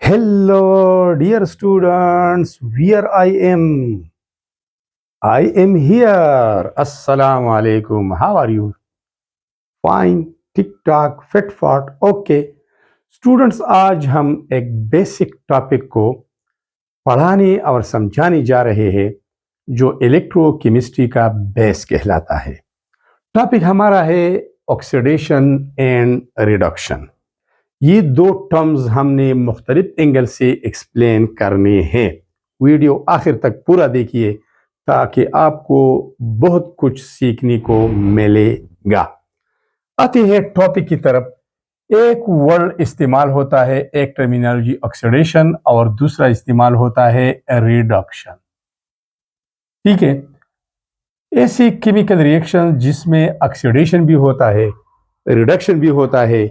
Hello, dear students, where I am? I am here. Assalamu alaikum. How are you? Fine, tick tock fit fat okay. Students, आज हम एक basic topic को पढ़ाने और समझाने जा रहे हैं जो इलेक्ट्रोकेमिस्ट्री का बेस कहलाता है। टॉपिक हमारा है ऑक्सीडेशन एंड रिडक्शन। ये दो टर्म्स हमने मुख्तलिफ एंगल से एक्सप्लेन करने हैं। वीडियो आखिर तक पूरा देखिए ताकि आपको बहुत कुछ सीखने को मिलेगा। आते हैं टॉपिक की तरफ। एक वर्ड इस्तेमाल होता है, एक टर्मिनोलॉजी ऑक्सीडेशन और दूसरा इस्तेमाल होता है रिडक्शन। ठीक है, ऐसी केमिकल रिएक्शन जिसमें ऑक्सीडेशन भी होता है, रिडक्शन भी होता है,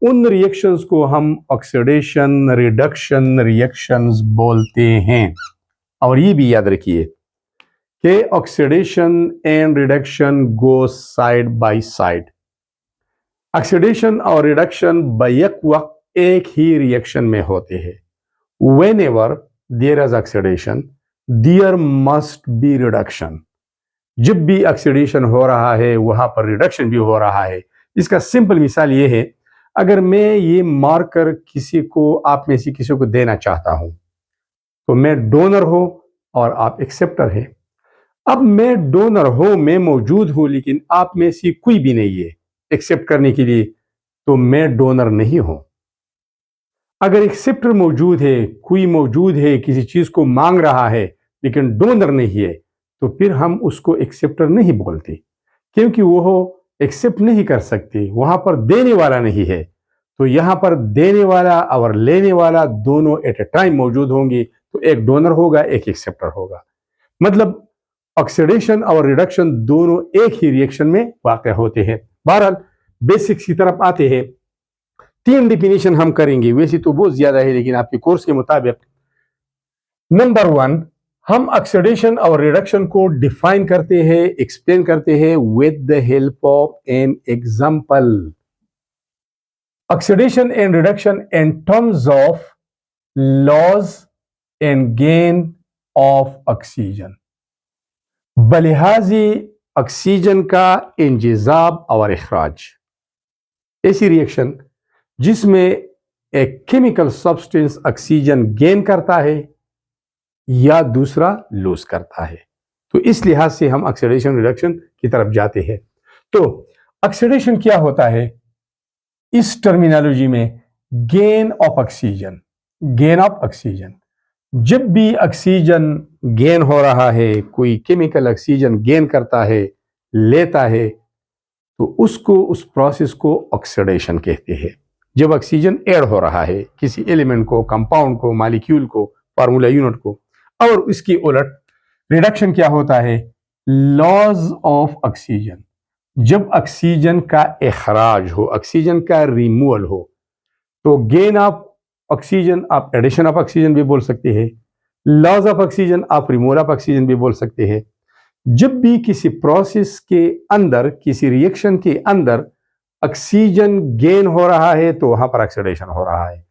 उन रिएक्शंस को हम ऑक्सीडेशन रिडक्शन रिएक्शंस बोलते हैं। और ये भी याद रखिए कि oxidation and reduction go side by side. Oxidation और रिडक्शन बैक वक्त एक ही रिएक्शन में होते हैं। Whenever there is oxidation, there must be reduction. जब भी ऑक्सीडेशन हो रहा है वहां पर रिडक्शन भी हो रहा है। इसका सिंपल मिसाल ये है, अगर मैं ये मार्कर किसी को, आप में से किसी को देना चाहता हूं, तो मैं डोनर हूं और आप एक्सेप्टर है। अब मैं डोनर हूं, मैं मौजूद हूं, लेकिन आप में से कोई भी नहीं है एक्सेप्ट करने के लिए, तो मैं डोनर नहीं हूं। अगर एक्सेप्टर मौजूद है, कोई मौजूद है, किसी चीज को मांग रहा है लेकिन डोनर नहीं है, तो फिर हम उसको एक्सेप्टर नहीं बोलते, क्योंकि वो एक्सेप्ट नहीं कर सकते, वहां पर देने वाला नहीं है। तो यहां पर देने वाला और लेने वाला दोनों एट ए टाइम मौजूद होंगे, तो एक डोनर होगा, एक एक्सेप्टर होगा। मतलब ऑक्सीडेशन और रिडक्शन दोनों एक ही रिएक्शन में वाक़या होते हैं। बहरहाल बेसिक्स की तरफ आते हैं। 3 डिफिनेशन हम करेंगे, वैसे तो बहुत ज्यादा है लेकिन आपके कोर्स के मुताबिक। नंबर 1, हम ऑक्सीडेशन और रिडक्शन को डिफाइन करते हैं, एक्सप्लेन करते हैं with the help of an example. Oxidation and reduction in terms of loss and gain of oxygen. बलिहाजी ऑक्सीजन का इंजिजाब और इखराज, ऐसी रिएक्शन जिसमें एक केमिकल सब्सटेंस ऑक्सीजन गेन करता है या दूसरा लूज करता है। तो इस लिहाज से हम ऑक्सीडेशन रिडक्शन की तरफ जाते हैं। तो ऑक्सीडेशन क्या होता है इस टर्मिनोलॉजी में? Gain of oxygen. Gain of oxygen, जब भी ऑक्सीजन गेन हो रहा है, कोई केमिकल ऑक्सीजन गेन करता है, लेता है, तो उसको, उस प्रोसेस को ऑक्सीडेशन कहते हैं। जब ऑक्सीजन ऐड हो रहा है किसी एलिमेंट को, कंपाउंड को, मॉलिक्यूल को, फार्मूला यूनिट को, और इसकी उलट रिडक्शन क्या होता है? Loss of oxygen. जब ऑक्सीजन का इखराज हो, ऑक्सीजन का रिमूवल हो, तो गेन ऑफ ऑक्सीजन आप एडिशन ऑफ ऑक्सीजन भी बोल सकते हैं, लॉस ऑफ ऑक्सीजन आप रिमूवल ऑफ ऑक्सीजन भी बोल सकते हैं। जब भी किसी प्रोसेस के अंदर, किसी रिएक्शन के अंदर ऑक्सीजन गेन हो रहा है तो वहां पर ऑक्सीडेशन हो रहा है।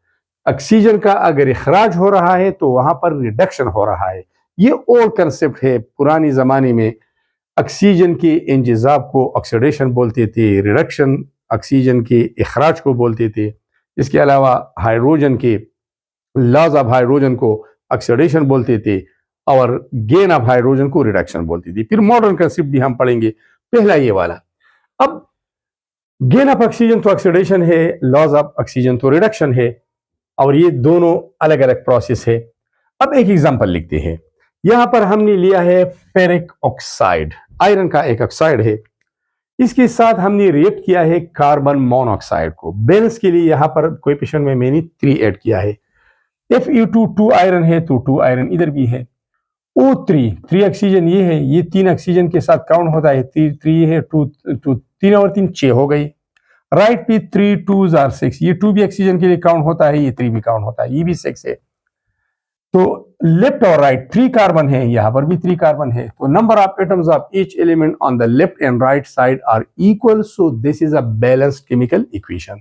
ऑक्सीजन का अगर इखराज हो रहा है तो वहां पर रिडक्शन हो रहा है। ये ओल्ड कंसेप्ट है। पुराने जमाने में ऑक्सीजन के इंजिजाब को ऑक्सीडेशन बोलते थे, रिडक्शन ऑक्सीजन के इखराज को बोलते थे। इसके अलावा हाइड्रोजन के लॉस ऑफ हाइड्रोजन को ऑक्सीडेशन बोलते थे और गेन ऑफ हाइड्रोजन को रिडक्शन बोलती थी। फिर मॉडर्न कंसेप्ट भी हम पढ़ेंगे, पहला ये वाला। अब गेन ऑफ ऑक्सीजन तो ऑक्सीडेशन है, लॉस ऑफ ऑक्सीजन तो रिडक्शन है, और ये दोनों अलग अलग प्रोसेस है। अब एक एग्जांपल लिखते हैं। यहां पर हमने लिया है फेरिक ऑक्साइड, आयरन का एक ऑक्साइड है। इसके साथ हमने रिएक्ट किया है कार्बन मोनोऑक्साइड को। बैलेंस के लिए यहां पर कोएफिशिएंट में मैंने 3 ऐड किया है। Fe2 2 आयरन है तो 2 आयरन इधर भी है। O3 3 ऑक्सीजन ये है, ये 3 ऑक्सीजन के साथ काउंट होता है। 3 है, 3 और 3 6 हो गई। राइट पे 3 2s are 6, ये 2 भी ऑक्सीजन के लिए काउंट होता है, ये 3 भी काउंट होता है, ये भी 6 है। तो लेफ्ट और राइट 3 कार्बन है, यहां पर भी 3 कार्बन है। तो number of atoms of each element on the left and right side are equal, so this is a balanced chemical equation.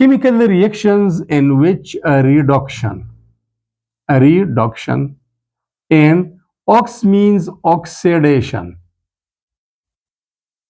Chemical reactions in which a reduction and ox means oxidation.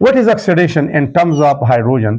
what is oxidation in terms of hydrogen؟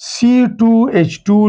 C2H2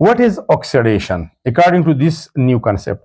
what is oxidation according to this new concept؟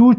2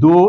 2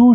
2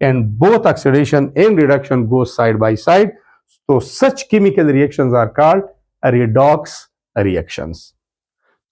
and both oxidation and reduction go side by side. So such chemical reactions are called redox reactions.